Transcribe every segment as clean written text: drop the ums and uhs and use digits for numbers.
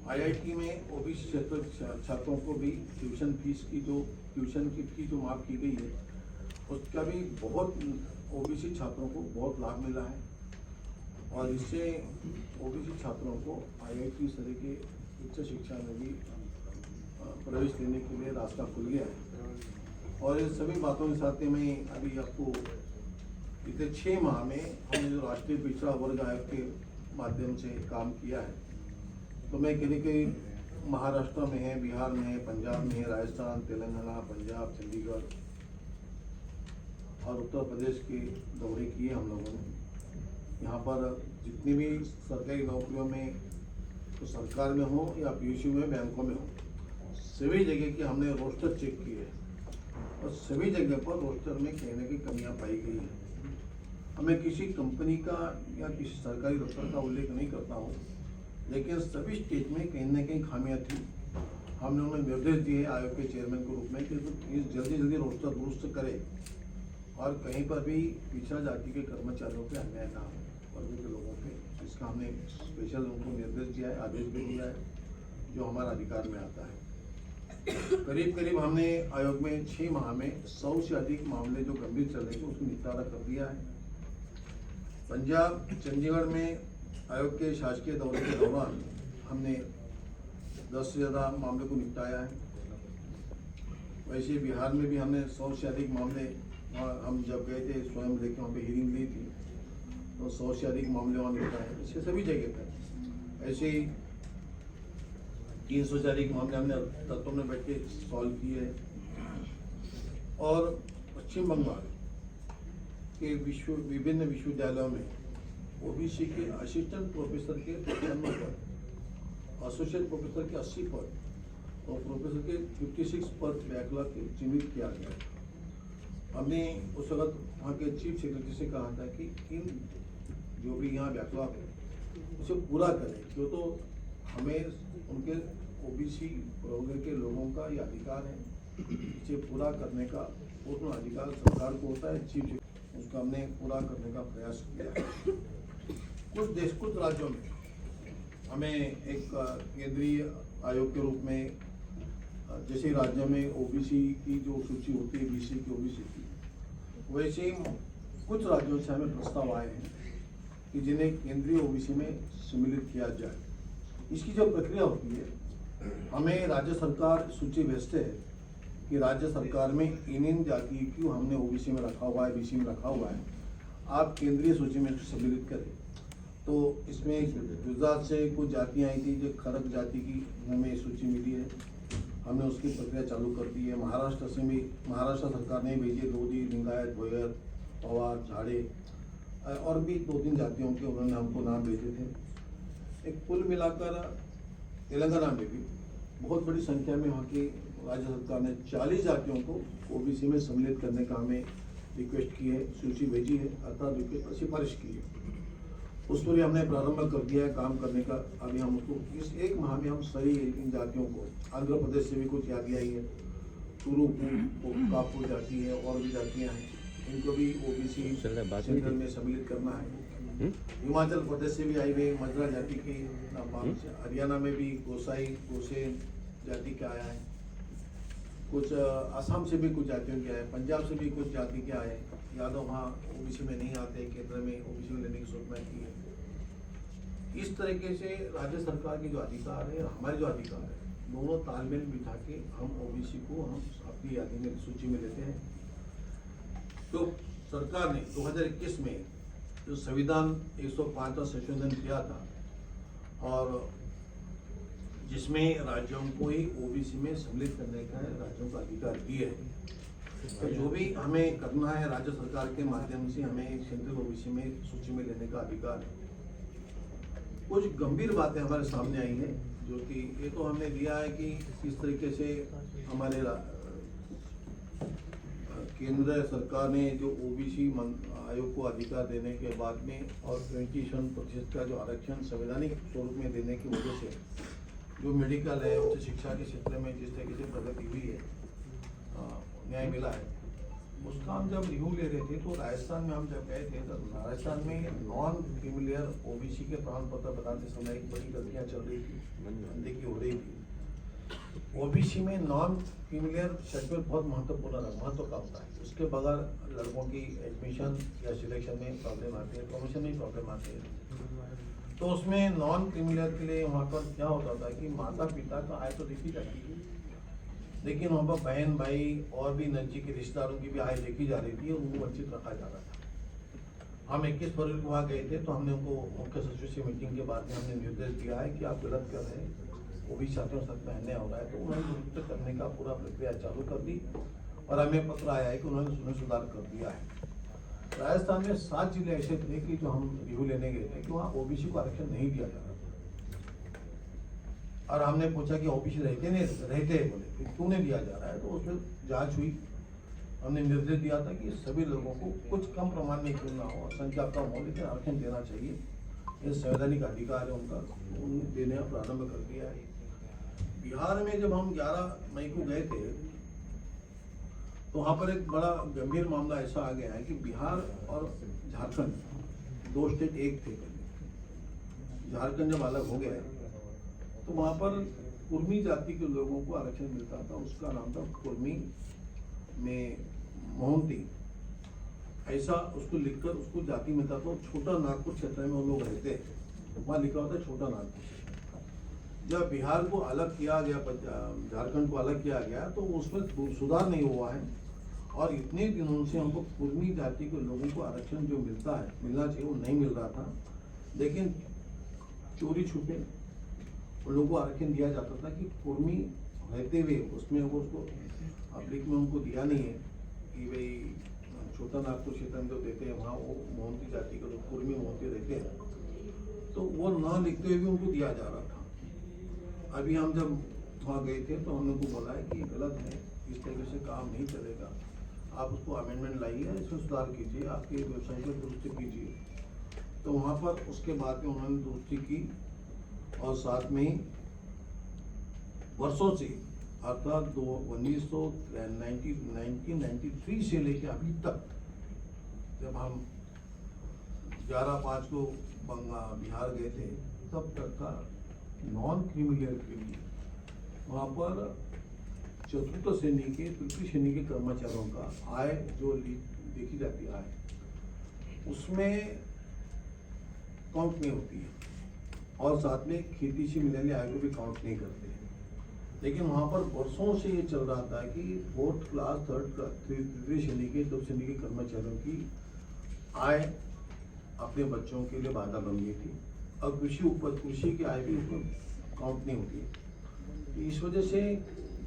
IIT में OBC क्षेत्र छात्रों को भी ट्यूशन की जो माफ की गई है उसका भी बहुत ओबीसी छात्रों को बहुत लाभ मिला है और इससे ओबीसी छात्रों को आईआईटी स्तर के उच्च शिक्षा में भी प्रवेश लेने के लिए रास्ता खुल गया है। और इन सभी बातों के साथ मैं अभी आपको पिछले 6 माह में हमने जो राष्ट्रीय पिछड़ा वर्ग आयोग के माध्यम से काम किया है, तो मैं कहीं महाराष्ट्र में है, बिहार में है, पंजाब में है, राजस्थान, तेलंगाना, पंजाब, चंडीगढ़ और उत्तर प्रदेश के दौरे किए हम लोगों ने। यहाँ पर जितनी भी सरकारी नौकरियों में, तो सरकार में हो या पीयूसी में, बैंकों में हो, सभी जगह की हमने रोस्टर चेक किए और सभी जगह पर रोस्टर में कहीं न कहीं कमियाँ पाई गई है। हमें किसी कंपनी का या किसी सरकारी दफ्तर का उल्लेख नहीं करता हूँ, लेकिन सभी स्टेज में कहीं न कहीं खामियाँ थी। हमने उन्हें निर्देश दिए आयोग के चेयरमैन के रूप में कि जल्दी रोस्टर दुरुस्त करें और कहीं पर भी पिछड़ा जाति के कर्मचारियों पे अन्याय ना हो, वर्ग के लोगों पे। इसका हमने स्पेशल उनको निर्देश दिया है, आदेश भी दिया है, जो हमारा अधिकार में आता है। करीब हमने आयोग में 6 माह में 100 से अधिक मामले जो गंभीर चल रहे थे उसको निपटारा कर दिया है। पंजाब, चंडीगढ़ में आयोग के शासकीय दौरे के दौरान हमने 10 से ज़्यादा मामले को निपटाया है। वैसे बिहार में भी हमने 100 से अधिक मामले, हम जब गए थे स्वयं लेके वहाँ पे हियरिंग ली थी, तो 100 से अधिक मामले वहाँ निपटाए। इसके सभी जगह पर ऐसे ही 300 से अधिक मामले हमने तत्वों में बैठ के सॉल्व किए। और पश्चिम बंगाल के विभिन्न विश्वविद्यालयों में ओबीसी के असिस्टेंट प्रोफेसर के 95 पद, एसोसिएट प्रोफेसर के 80 पद और प्रोफेसर के 56 पद बैकलॉग के चिन्हित किया गया। हमने उस वक्त वहाँ के चीफ सेक्रेटरी से कहा था कि इन जो भी यहाँ बैकलॉग है उसे पूरा करें, क्यों तो हमें उनके ओबीसी वर्ग के लोगों का ये अधिकार है, इसे पूरा करने का पूर्ण अधिकार सरकार को होता है, चीफ उसका हमने पूरा करने का प्रयास किया है। कुछ राज्यों में हमें एक केंद्रीय आयोग के रूप में, जैसे राज्य में ओबीसी की जो सूची होती है बीसी की ओबीसी की, वैसे ही कुछ राज्यों से हमें प्रस्ताव आए हैं कि जिन्हें केंद्रीय ओबीसी में सम्मिलित किया जाए। इसकी जो प्रक्रिया होती है, हमें राज्य सरकार सूची भेजते हैं कि राज्य सरकार में इन जाति क्यों हमने ओबीसी में रखा हुआ है, बीसी में रखा हुआ है, आप केंद्रीय सूची में इसको सम्मिलित करें। तो इसमें गुजरात से कुछ जातियाँ आई थी जो खरक जाति की हमें सूची मिली है, हमने उसकी प्रक्रिया चालू कर दी है। महाराष्ट्र से भी, महाराष्ट्र सरकार ने भेजी, लोधी, लिंगायत, भोयर, पवार, झाड़े और भी 2-3 जातियों के उन्होंने हमको नाम भेजे थे। एक कुल मिलाकर तेलंगाना में भी बहुत बड़ी संख्या में वहाँ की राज्य सरकार ने 40 जातियों को ओबीसी में सम्मिलित करने का हमें रिक्वेस्ट की है, सूची भेजी है, अर्थात रिक्वेस्ट सिफारिश की है। उस पर हमने प्रारंभ कर दिया है काम करने का। अभी हम उसको इस 1 माह में हम सही इन जातियों को, आंध्र प्रदेश से भी कुछ यादी आई है, तुरु कापुर जाति है और भी जातियाँ हैं, इनको भी ओबीसी सेंटर में सम्मिलित करना है। हिमाचल प्रदेश से भी आई हुई मजरा जाति की नाम से, हरियाणा में भी गोसेन जाति का आया है, कुछ असम से भी कुछ जातियों के आए, पंजाब से भी कुछ जाति के आए। यादव वहाँ ओबीसी में नहीं आते, केंद्र में ओबीसी में लेने की सूचना की है। इस तरीके से राज्य सरकार के जो अधिकार है, हमारे जो अधिकार है, दोनों तालमेल बिठा के हम ओबीसी को हम अपनी यादी में सूची में लेते हैं। तो सरकार ने 2021 में जो संविधान 105 का संशोधन किया था और जिसमें राज्यों को ही ओबीसी में सम्मिलित करने का राज्यों का अधिकार दिए है, तो जो भी हमें करना है राज्य सरकार के माध्यम से हमें सेंट्रल ओबीसी में सूची में लेने का अधिकार है। कुछ गंभीर बातें हमारे सामने आई हैं, जो कि ये तो हमने दिया है कि किस तरीके से हमारे केंद्र सरकार ने जो ओबीसी आयोग को अधिकार देने के बाद में और 27% का जो आरक्षण संवैधानिक स्वरूप में देने की वजह से जो मेडिकल है, उच्च शिक्षा के क्षेत्र में जिस तरीके से प्रगति हुई है, न्याय मिला है, उसका हम जब रिव्यू ले रहे थे तो राजस्थान में हम जब गए थे तो राजस्थान में नॉन क्रीमिलियर ओबीसी के प्रमाण पत्र बनाते समय एक बड़ी गलतियां चल रही थी, अनदेखी हो रही थी। ओबीसी में नॉन क्रीमिलियर सर्टिफिकेट बहुत महत्व का होता है। उसके बगैर लड़कों की एडमिशन या सिलेक्शन में प्रॉब्लम आती है, प्रमोशन में प्रॉब्लम आती है। तो उसमें नॉन क्रीमिलियर के लिए वहाँ पर क्या होता था कि माता पिता का आय तो देखी जाती है, लेकिन वहाँ पर बहन भाई और भी नजदीकी रिश्तेदारों की भी आय देखी जा रही थी और उनको वंचित रखा जा रहा था। हम 21 फरवरी को वहाँ गए थे तो हमने उनको मुख्य सचिव से मीटिंग के बाद में हमने निर्देश दिया है कि आप गलत कर रहे हैं, वो भी छात्रों के साथ में अन्याय हो रहा है। तो उन्होंने दुरुस्त करने का पूरा प्रक्रिया चालू कर दी और हमें पत्र आया है कि उन्होंने सुधार कर दिया है। राजस्थान में 7 जिले ऐसे थे कि जो हम रिव्यू लेने गए थे कि वहाँ ओबीसी को आरक्षण नहीं दिया जा रहा था, और हमने पूछा कि ओबीसी रहते हैं बोले क्यों नहीं दिया जा रहा है। तो उसमें जांच हुई, हमने निर्देश दिया था कि सभी लोगों को कुछ कम प्रमाण में क्यों ना हो, संख्या कम हो, लेकिन आरक्षण देना चाहिए, ये संवैधानिक अधिकार है उनका, उन्हें देने का प्रारंभ कर दिया है। बिहार में जब हम 11 मई को गए थे तो वहाँ पर एक बड़ा गंभीर मामला ऐसा आ गया है कि बिहार और झारखंड 2 स्टेट एक थे। झारखंड जब अलग हो गया तो वहाँ पर कुर्मी जाति के लोगों को आरक्षण मिलता था, उसका नाम था कुर्मी में मोहंती, ऐसा उसको लिखकर उसको जाति मिलता था। छोटा नागपुर क्षेत्र में वो लोग रहते हैं, वहाँ लिखा होता है छोटा नागपुर। जब बिहार को अलग किया गया, झारखंड को अलग किया गया तो उसमें सुधार नहीं हुआ है और इतने दिनों से हमको कुर्मी जाति के लोगों को आरक्षण जो मिलना चाहिए वो नहीं मिल रहा था। लेकिन चोरी छुपे उन लोगों को आरक्षण दिया जाता था कि कुर्मी रहते हुए उसमें वो उसको पब्लिक में उनको दिया नहीं है कि भाई छोटा नागपुर क्षेत्र में जो देते हैं वहाँ वो मोहंती जाति के लोग कुर्मी मोहंती रहते हैं, तो वो ना लिखते हुए भी उनको दिया जा रहा था। अभी हम जब वहाँ गए थे तो हमने उनको बोला है कि गलत है, इस तरीके से काम नहीं चलेगा, आप उसको अमेंडमेंट लाइए, इसमें सुधार कीजिए, आपकी वेबसाइट पर दुरुस्ती कीजिए। तो वहाँ पर उसके बाद में उन्होंने दुरुस्ती की और साथ में वर्षों से अर्थात 1993 से लेकर अभी तक, जब हम 11/5 को बिहार गए थे तब तक का नॉन क्रीमिलियर के लिए वहाँ पर चतुर्थ श्रेणी के तृतीय श्रेणी के कर्मचारियों का आय जो देखी जाती है उसमें काउंट नहीं होती है, और साथ में खेती से मिलने आय को भी काउंट नहीं करते हैं। लेकिन वहाँ पर वर्षों से ये चल रहा था कि 4th क्लास 3rd तृतीय श्रेणी के 2 श्रेणी के कर्मचारियों की आय अपने बच्चों के लिए बाधा बन गई थी और कृषि की आय भी उसमें काउंट नहीं होती है। इस वजह से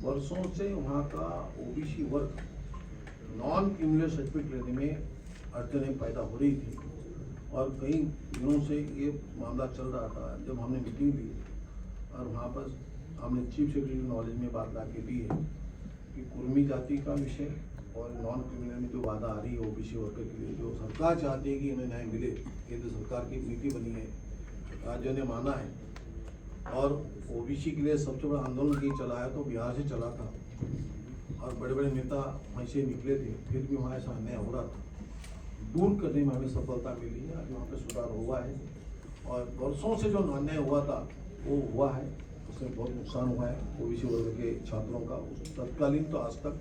वर्षों से वहाँ का ओबीसी वर्ग नॉन क्रिमिनल सर्टिफिकेट लेने में अड़चनें पैदा हो रही थी और कई दिनों से ये मामला चल रहा था। जब हमने मीटिंग ली और वहाँ पर हमने चीफ सेक्रेटरी नॉलेज में बात ला के दी है कि कुर्मी जाति का विषय और नॉन क्रिमिनल में जो बाधा आ रही है ओबीसी वर्ग के लिए, जो सरकार चाहती है कि इन्हें न्याय मिले, केंद्र सरकार की नीति बनी है, राज्यों ने माना है और ओबीसी के लिए सबसे बड़ा आंदोलन की चला है तो बिहार से चला था और बड़े बड़े नेता वहीं से निकले थे, फिर भी वहाँ ऐसा अन्याय हो रहा था। दूर करने में हमें सफलता मिली है, आज वहाँ पे सुधार हुआ है और वर्षों से जो अन्याय हुआ था वो हुआ है, उसमें बहुत नुकसान हुआ है ओबीसी वर्ग के छात्रों का। तत्कालीन तो आज तक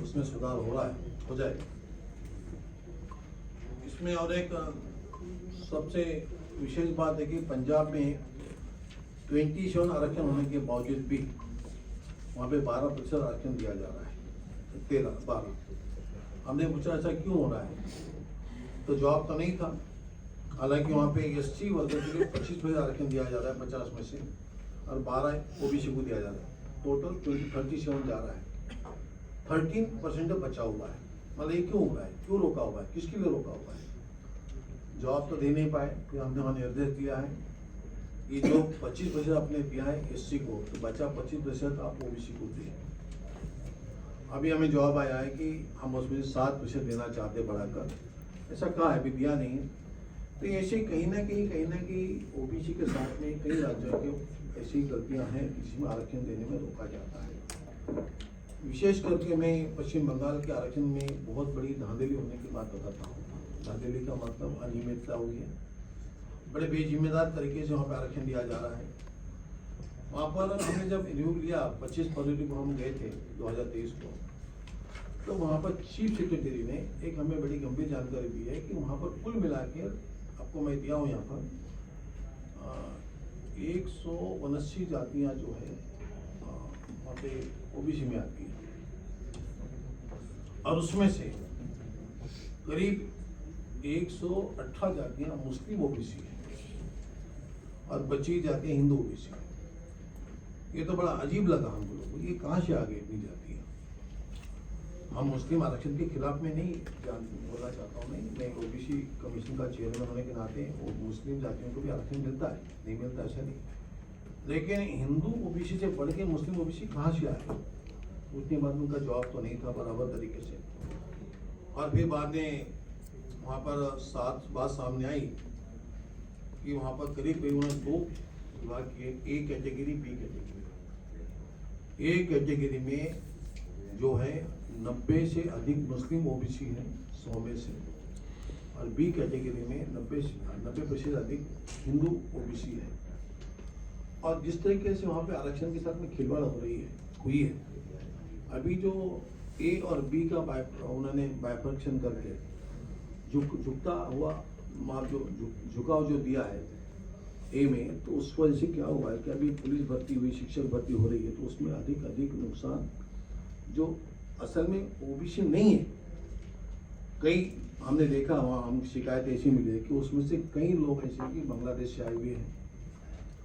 उसमें सुधार हो रहा है, हो जाएगा। इसमें और एक सबसे विशेष बात है कि पंजाब में 27 आरक्षण होने के बावजूद भी वहाँ पे 12% आरक्षण दिया जा रहा है, 13-12। हमने पूछा ऐसा क्यों हो रहा है, तो जवाब तो नहीं था। हालांकि वहाँ पे एससी वर्ग के लिए 25% आरक्षण दिया जा रहा है 50 में से और 12 ओबीसी को दिया जा रहा है, टोटल 37 जा रहा है, 13% बचा हुआ है। मतलब ये क्यों हो रहा है, क्यों रोका हुआ है, किसके लिए रोका हुआ है, जवाब तो दे नहीं पाए। फिर हमने वहाँ निर्देश दिया है कि जो 25% आपने दिया है एससी को, तो बचा 25% आप ओबीसी को दिए। अभी हमें जवाब आया है कि हम उसमें 7% देना चाहते बढ़ाकर, ऐसा कहा है, अभी दिया नहीं है। तो ऐसे कहीं ना कहीं ओबीसी के साथ में कई राज्यों की ऐसी गलतियां हैं जिसमें आरक्षण देने में रोका जाता है। विशेष करके मैं पश्चिम बंगाल के आरक्षण में बहुत बड़ी धांधली होने की बात बताता हूँ। धांधली का मतलब अनियमितता हुई है, बड़े बेजिम्मेदार तरीके से वहाँ पर आरक्षण दिया जा रहा है। वहाँ पर हमने जब रिव्यू लिया 25 फरवरी को हम गए थे 2023 को, तो वहाँ पर चीफ सेक्रेटरी ने एक हमें बड़ी गंभीर जानकारी दी है कि वहाँ पर कुल मिला के आपको मैं दिया हूँ यहाँ पर 179 जातियाँ जो है वहाँ पे ओबीसी में आती है, और उसमें से करीब 118 जातियाँ मुस्लिम ओबीसी है और बची जातियाँ हिंदू ओबीसी है। ये तो बड़ा अजीब लगा हम लोगों को, ये कहाँ से आ गई इतनी जातियाँ। हम मुस्लिम आरक्षण के खिलाफ में नहीं बोलना चाहता हूँ, मैं ओबीसी कमीशन का चेयरमैन होने के नाते वो मुस्लिम जातियों को भी आरक्षण मिलता है, नहीं मिलता ऐसा नहीं, लेकिन हिंदू ओबीसी से बढ़ के मुस्लिम ओबीसी कहाँ से आए, उतनी बात उनका जवाब तो नहीं था बराबर तरीके से। और फिर बाद में वहाँ पर बात सामने आई कि वहाँ पर करीब उन्होंने 2 विभाग किए, A category B category. A category में जो है 90 से अधिक मुस्लिम ओबीसी है 100 में से, और बी कैटेगरी में 90% अधिक हिंदू ओबीसी है। और जिस तरीके से वहाँ पे आरक्षण के साथ में खिलवाड़ हुई है, अभी जो ए और बी का उन्होंने बाइफर्केशन करके झुकता हुआ माप जो झुकाव जो दिया है ए में, तो उस वजह से क्या हुआ है कि अभी पुलिस भर्ती हुई, शिक्षक भर्ती हो रही है, तो उसमें अधिक नुकसान जो असल में ओबीसी नहीं है। कई हमने देखा वहाँ हम शिकायत ऐसी मिली है कि उसमें से कई लोग ऐसे कि बांग्लादेश से आए हुए हैं,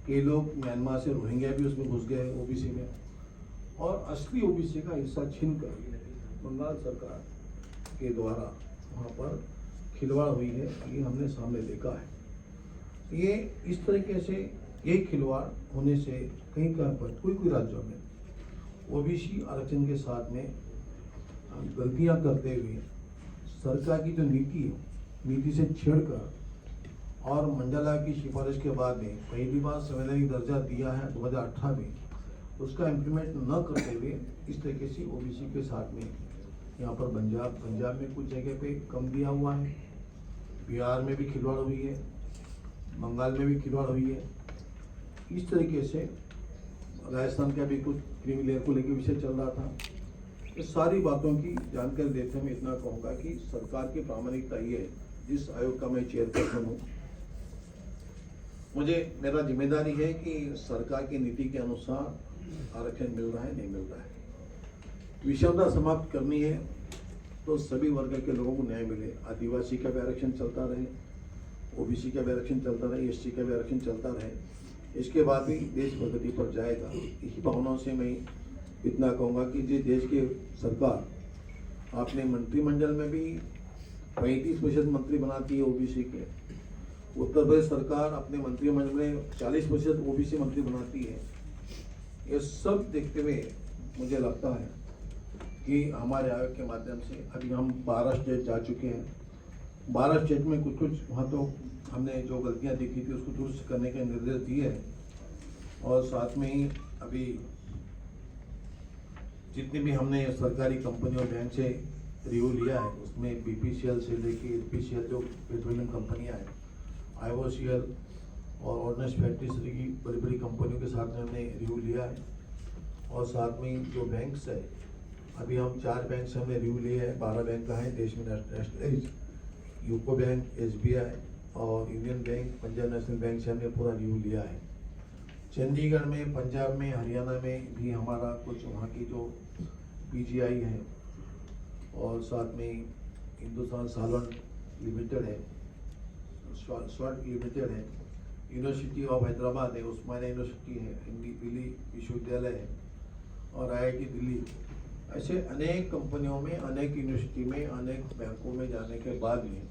कई लोग म्यांमार से रोहिंग्या भी उसमें घुस गए ओबीसी में, और असली ओबीसी का हिस्सा छीनकर बंगाल सरकार के द्वारा वहाँ पर खिलवाड़ हुई है, ये हमने सामने देखा है। ये इस तरीके से ये खिलवाड़ होने से कहीं पर कोई राज्यों में ओबीसी आरक्षण के साथ में गलतियां करते हुए सरकार की जो नीति से छेड़कर और मंडला की सिफारिश के बाद में पहली बार संवैधानिक दर्जा दिया है 2018 में, उसका इम्प्लीमेंट न करते हुए इस तरीके से ओबीसी के साथ में यहाँ पर पंजाब में कुछ जगह पे कम दिया हुआ है, बिहार में भी खिलवाड़ हुई है, बंगाल में भी खिलवाड़ हुई है। इस तरीके से राजस्थान का भी कुछ क्रीमी लेयर को लेकर विषय चल रहा था। इस सारी बातों की जानकारी देते मैं इतना कहूँगा कि सरकार की प्रामाणिकता ये है, जिस आयोग का मैं चेयरपर्सन हूँ, मेरा जिम्मेदारी है कि सरकार की नीति के अनुसार आरक्षण मिल रहा है नहीं मिल रहा है। विषमता समाप्त करनी है तो सभी वर्ग के लोगों को न्याय मिले, आदिवासी का भी आरक्षण चलता रहे, ओबीसी का भी आरक्षण चलता रहे, एसटी का भी आरक्षण चलता रहे, इसके बाद भी देश प्रगति पर जाएगा। इसी भावनाओं से मैं इतना कहूँगा कि जिस देश की सरकार आपने मंत्रिमंडल में भी 35% मंत्री बनाती है ओबीसी के, उत्तर प्रदेश सरकार अपने मंत्रिमंडल में 40% ओबीसी मंत्री बनाती है। ये सब देखते हुए मुझे लगता है कि हमारे आयोग के माध्यम से अभी हम 12 स्टेट जा चुके हैं। 12 स्टेट में कुछ वहाँ तो हमने जो गलतियाँ देखी थी उसको दुरुस्त करने के निर्देश दिए हैं, और साथ में ही अभी जितनी भी हमने सरकारी कंपनी और बैंक से रिव्यू लिया है उसमें बीपीसीएल से लेके एचपीसीएल जो पेट्रोलियम कंपनियां हैं, आईओसीएल और ऑर्डिनेंस फैक्ट्री से की बड़ी कंपनियों के साथ में हमने रिव्यू लिया है। और साथ में जो बैंक्स है, अभी हम 4 बैंक से हमने रिव्यू लिए हैं, 12 बैंक का है देश में, नेशनलाइज, यूको बैंक, एसबीआई और union bank, Punjab national bank से हमने पूरा रिव्यू लिया है। चंडीगढ़ में, पंजाब में, हरियाणा में भी हमारा कुछ वहाँ की जो पीजीआई है, और साथ में हिंदुस्तान सालन लिमिटेड है, स्वाट लिमिटेड है, यूनिवर्सिटी ऑफ हैदराबाद है, उस्मानिया यूनिवर्सिटी है, दिल्ली विश्वविद्यालय है और आईआईटी दिल्ली, ऐसे अनेक कंपनियों में, अनेक यूनिवर्सिटी में, अनेक बैंकों में जाने के बाद में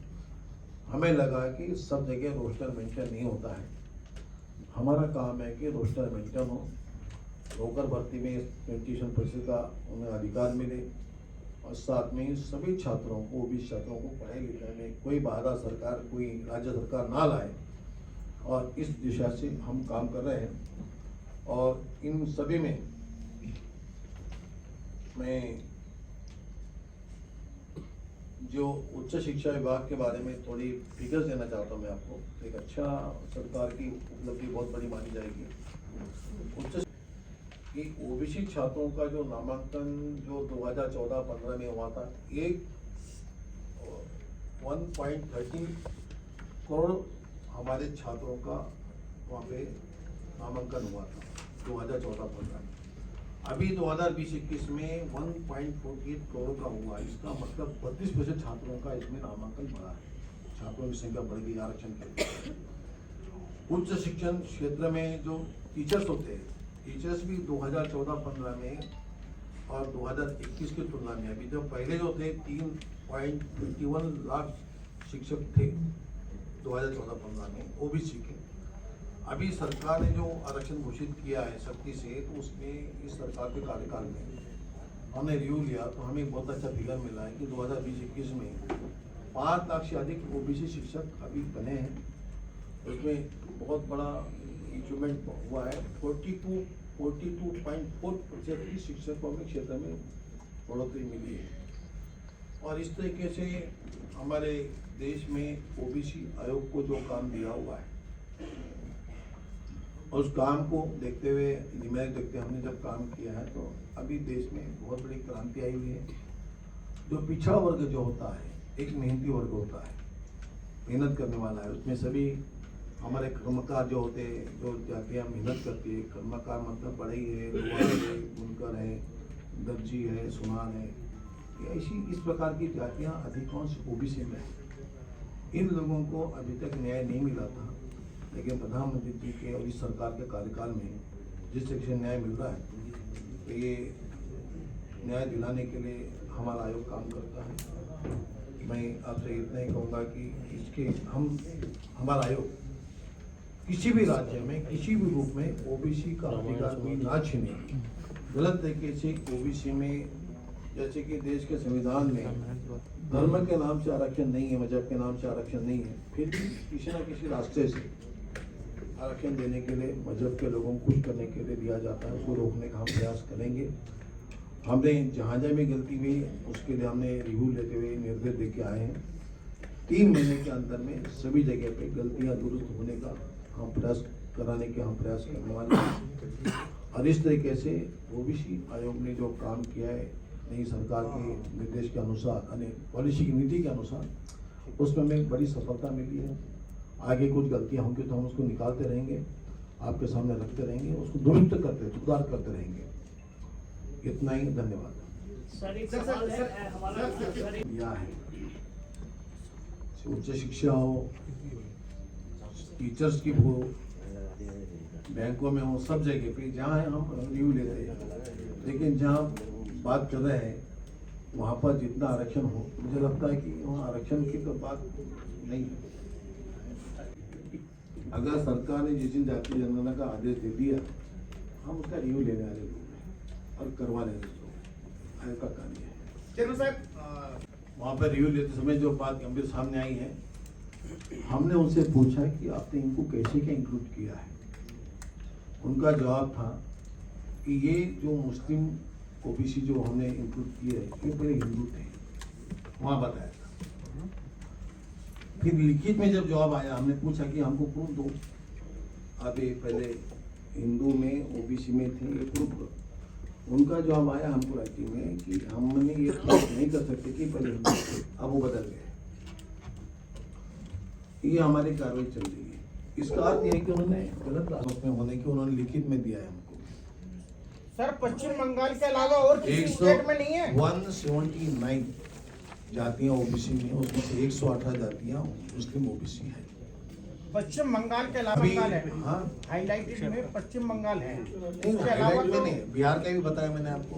हमें लगा कि सब जगह रोस्टर मेंशन नहीं होता है। हमारा काम है कि रोस्टर मेंशन हो, नौकर भर्ती में 27% का उन्हें अधिकार मिले, और साथ में सभी छात्रों को, ओबीसी छात्रों को पढ़ाई लिखाई में कोई बाधा सरकार, कोई राज्य सरकार ना लाए, और इस दिशा से हम काम कर रहे हैं। और इन सभी में मैं जो उच्च शिक्षा विभाग के बारे में थोड़ी फिगर्स देना चाहता हूँ मैं आपको। एक अच्छा सरकार की उपलब्धि बहुत बड़ी मानी जाएगी। उच्च कि ओबीसी छात्रों का जो नामांकन जो 2014-15 में हुआ था, एक 1.13 करोड़ हमारे छात्रों का वहाँ पे नामांकन हुआ था 2014-15 में। अभी 2020-21 में 1.48 करोड़ का हुआ। इसका मतलब 32% छात्रों का इसमें नामांकन बढ़ा है। छात्रों की संख्या बढ़ गई आरक्षण के लिए। उच्च शिक्षण क्षेत्र में जो टीचर्स होते हैं, टीचर्स भी 2014-15 में और 2021 की तुलना में अभी जो पहले जो थे 3.21 लाख शिक्षक थे 2014-15 में ओबीसी के। अभी सरकार ने जो आरक्षण घोषित किया है सख्ती से, तो उसमें इस सरकार के कार्यकाल में हमने रिव्यू लिया तो हमें बहुत अच्छा फिगर मिला है कि 2020-21 में 5 लाख से अधिक ओबीसी शिक्षक अभी बने हैं। उसमें बहुत बड़ा इंक्रीमेंट हुआ है। 42.4% की शिक्षकों के क्षेत्र में बढ़ोतरी मिली है। और इस तरीके से हमारे देश में ओबीसी आयोग को जो काम दिया हुआ है, और उस काम को देखते हुए दिमाग देखते हमने जब काम किया है तो अभी देश में बहुत बड़ी क्रांति आई हुई है। जो पिछड़ा वर्ग जो होता है, एक मेहनती वर्ग होता है, मेहनत करने वाला है, उसमें सभी हमारे कर्मकार जो होते हैं, जो जातियाँ मेहनत करती है, कर्मकार मतलब बढ़ई है, लोहार है, बुनकर है, दर्जी है, सुनार है, ऐसी इस प्रकार की जातियाँ अधिकांश ओबीसी में है। इन लोगों को अभी तक न्याय नहीं मिला था, लेकिन प्रधानमंत्री जी के और इस सरकार के कार्यकाल में जिस तरह से न्याय मिल रहा है, तो ये न्याय दिलाने के लिए हमारा आयोग काम करता है। मैं आपसे इतना ही कहूँगा कि इसके हमारा आयोग किसी भी राज्य में किसी भी रूप में ओबीसी का अधिकार कोई ना छीने, गलत तरीके से ओबीसी में, जैसे कि देश के संविधान में धर्म के नाम से आरक्षण नहीं है, मजहब के नाम से आरक्षण नहीं है, फिर भी किसी न किसी रास्ते से आरक्षण देने के लिए मजहब के लोगों को खुश करने के लिए दिया जाता है। उसको रोकने का हम प्रयास करेंगे। हमने जहाँ जहाँ भी गलती हुई उसके लिए हमने रिव्यू लेते हुए निर्देश दे के आए हैं। 3 महीने के अंदर में सभी जगह पे गलतियाँ दुरुस्त होने का हम प्रयास कराने के हम प्रयास करने वाले हैं। और इस तरीके से ओबीसी आयोग ने जो काम किया है नई सरकार के निर्देश के अनुसार, यानी पॉलिसी की नीति के अनुसार, उसमें हमें बड़ी सफलता मिली है। आगे कुछ गलतियाँ होंगी तो हम उसको निकालते रहेंगे, आपके सामने रखते रहेंगे, उसको दुरुस्त करते सुधार करते रहेंगे। इतना ही, धन्यवाद। यह है उच्च शिक्षा हो, टीचर्स की हो, बैंकों में हो, सब जगह पे जहाँ है हम रिव्यू लेते हैं। लेकिन जहाँ बात कर रहे हैं वहाँ पर जितना आरक्षण हो, मुझे लगता है कि वहाँ आरक्षण की तो बात नहीं है। अगर सरकार ने जिस दिन जातीय जनगणना का आदेश दे दिया, हम उसका रिव्यू लेने वाले लोग हैं और करवा लेने लोग, आयोग का कार्य है। चेयरमैन साहब, वहाँ पर रिव्यू लेते समय जो बात गंभीर सामने आई है, हमने उनसे पूछा कि आपने इनको कैसे क्या इंक्लूड किया है। उनका जवाब था कि ये जो मुस्लिम ओबीसी जो हमने इंक्लूड किए हैं, ये पहले हिंदू थे, वहाँ बताया था। फिर लिखित में जब जवाब आया, हमने पूछा कि हमको प्रूफ दो, आप ये पहले हिंदू में ओबीसी में थे, ये प्रूफ दो। उनका जवाब आया हमको राइटिंग में कि हमने ये प्रूफ नहीं कर सकते कि पहले हिंदू थे, अब वो बदल गए। ये हमारी कार्रवाई चल रही है। इसका अर्थ यह है कि उन्होंने गलत राजनीति में होने की उन्होंने लिखित में दिया है हमको। सर पश्चिम बंगाल के अलावा और किसी स्टेट में नहीं है। 179 जातियां ओबीसी में, उसमें से 118 जातियां मुस्लिम ओबीसी है। पश्चिम बंगाल के अलावा बंगाल है। हाँ, हाईलाइटेड में पश्चिम बंगाल है। इसके अलावा नहीं, बिहार का भी बताया मैंने आपको।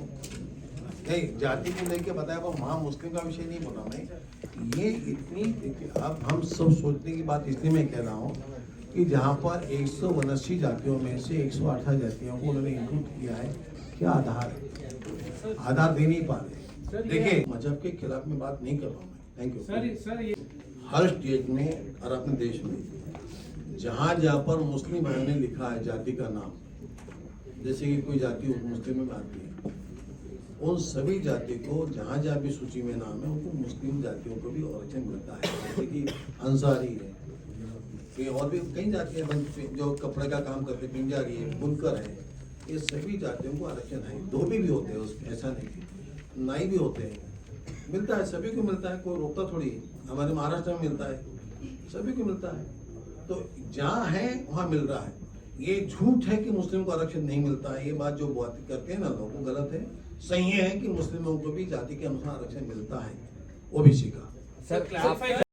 नहीं, जाति को लेके बताया, पर वहाँ मुस्लिम का विषय नहीं बोला मैं। ये इतनी, अब हम सब सोचने की बात इसलिए मैं कह रहा हूँ कि जहाँ पर 179 जातियों में से 118 जातियों को उन्होंने इंक्लूड किया है, क्या आधार है? आधार दे नहीं पा रहे। देखिए, मजहब के खिलाफ में बात नहीं कर रहा हूँ मैं। Thank you. Sir her state में और अपने देश में जहाँ जहाँ पर मुस्लिम भाइयों ने लिखा है जाति का नाम, जैसे कि कोई जाति मुस्लिम में आती है, उन सभी जातियों को जहाँ जहाँ भी सूची में नाम है उनको मुस्लिम जातियों को भी आरक्षण मिलता है, जैसे कि अंसारी है, ये और भी कई जातियाँ जो कपड़े का काम करते, पिंजारी है, बुनकर है, ये सभी जातियों को आरक्षण है। धोबी भी होते हैं उसमें, ऐसा नहीं, नाई भी होते हैं, मिलता है, सभी को मिलता है, कोई रोकता थोड़ी है। हमारे महाराष्ट्र में मिलता है, सभी को मिलता है। तो जहाँ है वहाँ मिल रहा है। ये झूठ है कि मुस्लिम को आरक्षण नहीं मिलता है, ये बात जो बात करते हैं ना लोग, वो गलत है। सही है कि मुस्लिमों को भी जाति के अनुसार आरक्षण मिलता है, ओबीसी का। सर